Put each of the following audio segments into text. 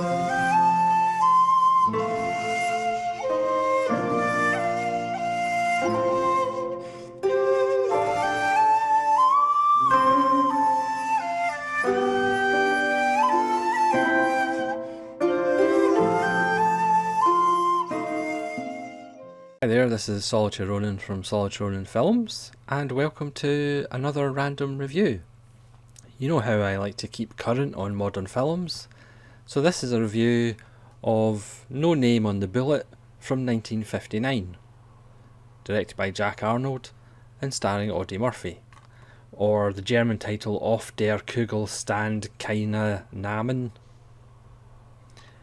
Hi there, this is Solitary Ronin from Solitary Ronin Films, and welcome to another random review. You know how I like to keep current on modern films, so this is a review of No Name on the Bullet from 1959, directed by Jack Arnold and starring Audie Murphy, or the German title Auf der Kugel stand keine Namen.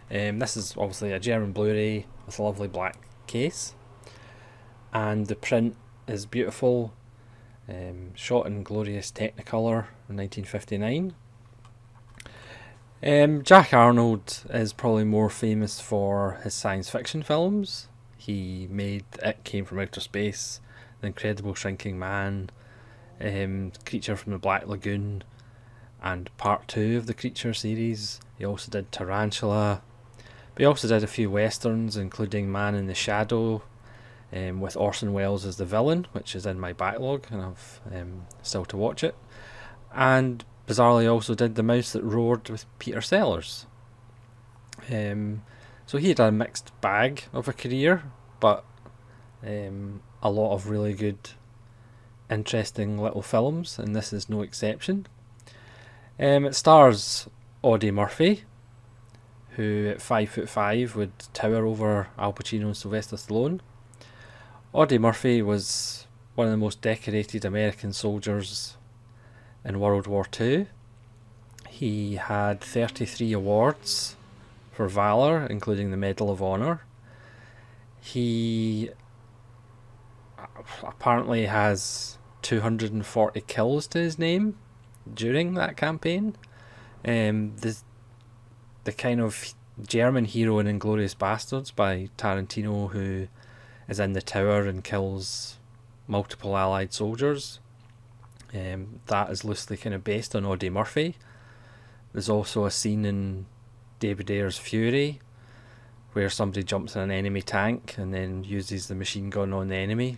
This is obviously a German Blu-ray with a lovely black case. And the print is beautiful, shot in glorious Technicolor in 1959. Jack Arnold is probably more famous for his science fiction films. He made It Came from Outer Space, The Incredible Shrinking Man, Creature from the Black Lagoon, and Part 2 of the Creature series. He also did Tarantula, but he also did a few westerns, including Man in the Shadow, with Orson Welles as the villain, which is in my backlog and I've still to watch it, and bizarrely also did The Mouse That Roared with Peter Sellers. So he had a mixed bag of a career, but a lot of really good, interesting little films, and this is no exception. It stars Audie Murphy, who at 5'5" would tower over Al Pacino and Sylvester Stallone. Audie Murphy was one of the most decorated American soldiers in World War II. He had 33 awards for valour, including the Medal of Honour. He apparently has 240 kills to his name during that campaign. The kind of German hero in Inglourious Basterds by Tarantino, who is in the tower and kills multiple Allied soldiers. That is loosely kind of based on Audie Murphy. There's also a scene in David Ayer's Fury where somebody jumps in an enemy tank and then uses the machine gun on the enemy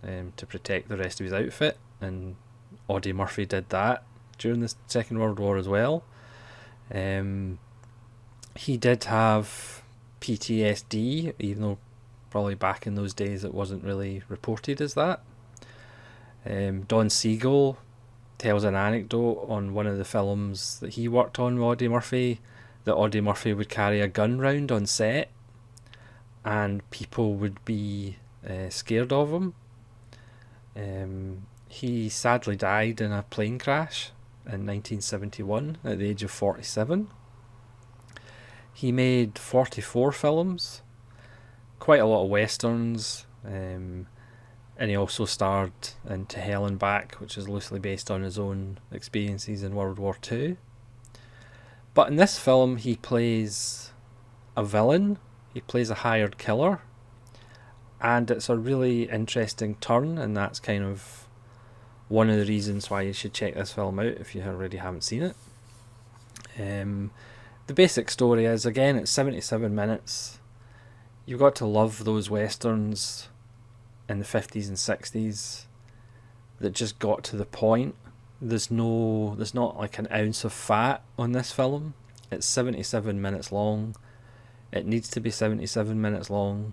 to protect the rest of his outfit, and Audie Murphy did that during the Second World War as well. He did have PTSD, even though probably back in those days it wasn't really reported as that. Don Siegel tells an anecdote on one of the films that he worked on with Audie Murphy, that Audie Murphy would carry a gun round on set and people would be scared of him. He sadly died in a plane crash in 1971 at the age of 47. He made 44 films, quite a lot of westerns, and he also starred in To Hell and Back, which is loosely based on his own experiences in World War II. But in this film he plays a villain, he plays a hired killer, and it's a really interesting turn, and that's kind of one of the reasons why you should check this film out if you already haven't seen it. The basic story is, again, it's 77 minutes. You've got to love those westerns in the 50s and 60s that just got to the point. There's not like an ounce of fat on this film. It's 77 minutes long. It needs to be 77 minutes long.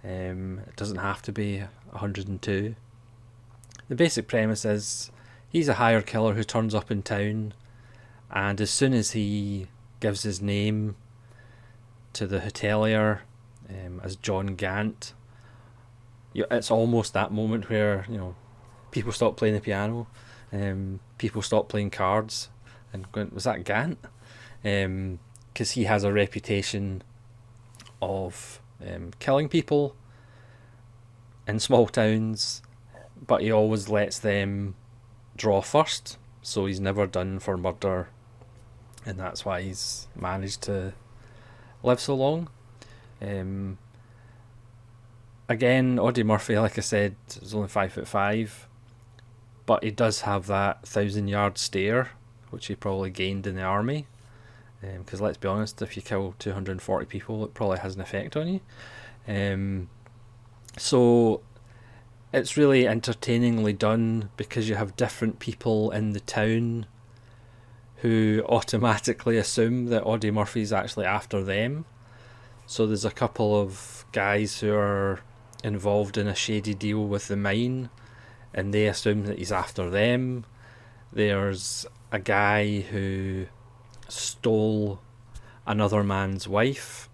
It doesn't have to be 102. The basic premise is he's a hired killer who turns up in town, and as soon as he gives his name to the hotelier as John Gant, it's almost that moment where people stop playing the piano, people stop playing cards, and going, was that Gant? Because he has a reputation of killing people in small towns, but he always lets them draw first, so he's never done for murder, and that's why he's managed to live so long. Again, Audie Murphy, like I said, is only 5'5", but he does have that 1,000-yard stare, which he probably gained in the army. because let's be honest, if you kill 240 people, it probably has an effect on you. So it's really entertainingly done because you have different people in the town who automatically assume that Audie Murphy's actually after them. So there's a couple of guys who are involved in a shady deal with the mine, and they assume that he's after them. There's a guy who stole another man's wife,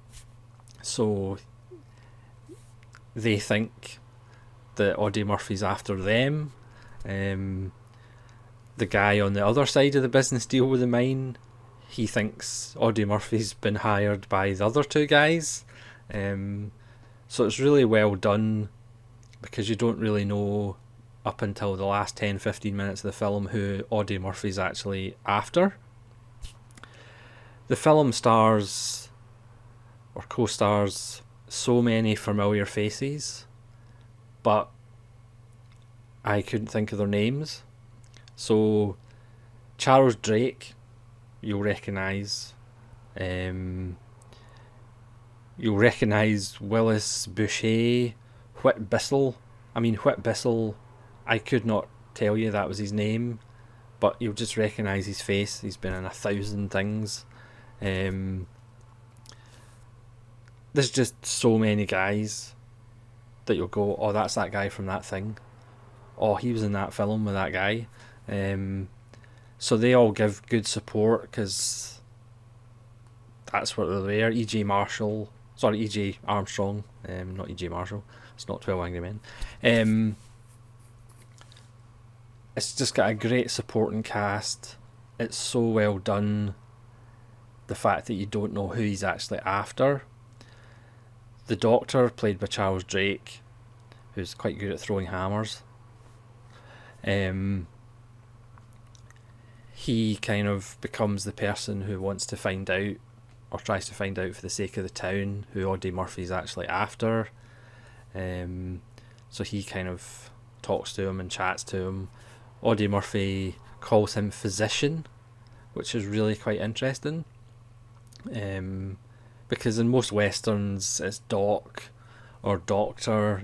so they think that Audie Murphy's after them. The guy on the other side of the business deal with the mine, he thinks Audie Murphy's been hired by the other two guys. So it's really well done because you don't really know up until the last 10-15 minutes of the film who Audie Murphy's actually after. The film stars or co-stars so many familiar faces, but I couldn't think of their names. So Charles Drake, you'll recognise. You'll recognise Willis Boucher, Whit Bissell. Whit Bissell, I could not tell you that was his name, but you'll just recognise his face. He's been in 1,000 things. There's just so many guys that you'll go, oh, that's that guy from that thing. Oh, he was in that film with that guy. So they all give good support because that's what they're there. E.J. Armstrong, not E.J. Marshall. It's not 12 Angry Men. It's just got a great supporting cast. It's so well done. The fact that you don't know who he's actually after. The Doctor, played by Charles Drake, who's quite good at throwing hammers. He kind of becomes the person who wants to find out, or tries to find out for the sake of the town, who Audie Murphy's actually after. So he kind of talks to him and chats to him. Audie Murphy calls him physician, which is really quite interesting. Because in most westerns it's doc or doctor,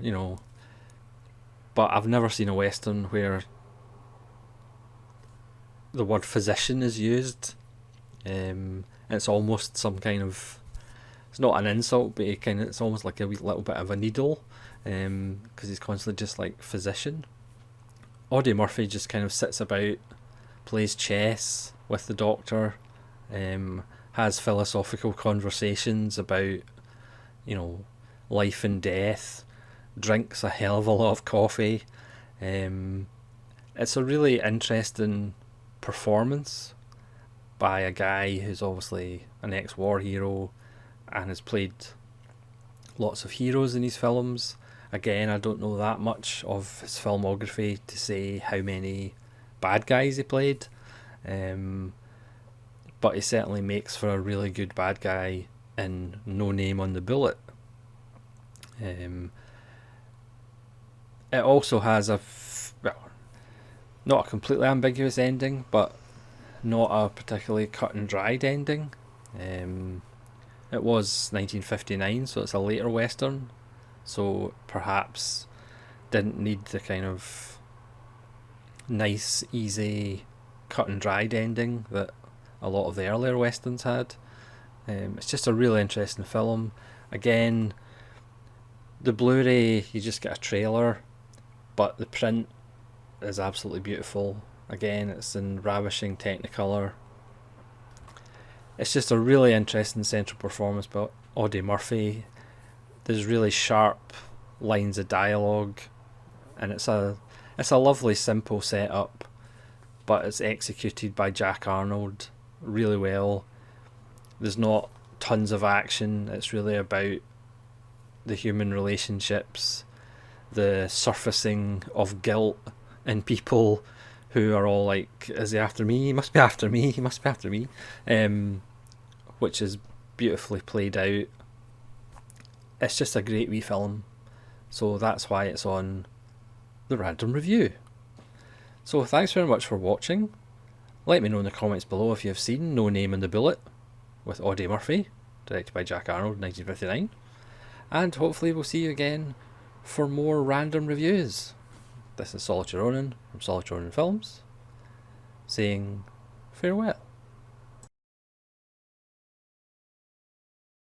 but I've never seen a western where the word physician is used. It's almost some kind of, it's not an insult, but it's almost like a wee little bit of a needle, because he's constantly just like physician. Audie Murphy just kind of sits about, plays chess with the Doctor, has philosophical conversations about, life and death, drinks a hell of a lot of coffee. It's a really interesting performance by a guy who's obviously an ex-war hero and has played lots of heroes in his films. Again, I don't know that much of his filmography to say how many bad guys he played, but he certainly makes for a really good bad guy in No Name on the Bullet. It also has not a completely ambiguous ending, but not a particularly cut and dried ending. It was 1959, so it's a later western, so perhaps didn't need the kind of nice, easy, cut and dried ending that a lot of the earlier westerns had. It's just a really interesting film. Again, the Blu-ray, you just get a trailer, but the print is absolutely beautiful. Again, it's in ravishing Technicolor. It's just a really interesting central performance by Audie Murphy. There's really sharp lines of dialogue, and it's a lovely simple setup, but it's executed by Jack Arnold really well. There's not tons of action. It's really about the human relationships, the surfacing of guilt in people who are all like, is he after me? He must be after me. He must be after me. Which is beautifully played out. It's just a great wee film. So that's why it's on the Random Review. So thanks very much for watching. Let me know in the comments below if you've seen No Name on the Bullet. with Audey Murphy, directed by Jack Arnold, 1959. And hopefully we'll see you again for more random reviews. This is Solitary Ronin from Solitary Ronin Films, saying farewell.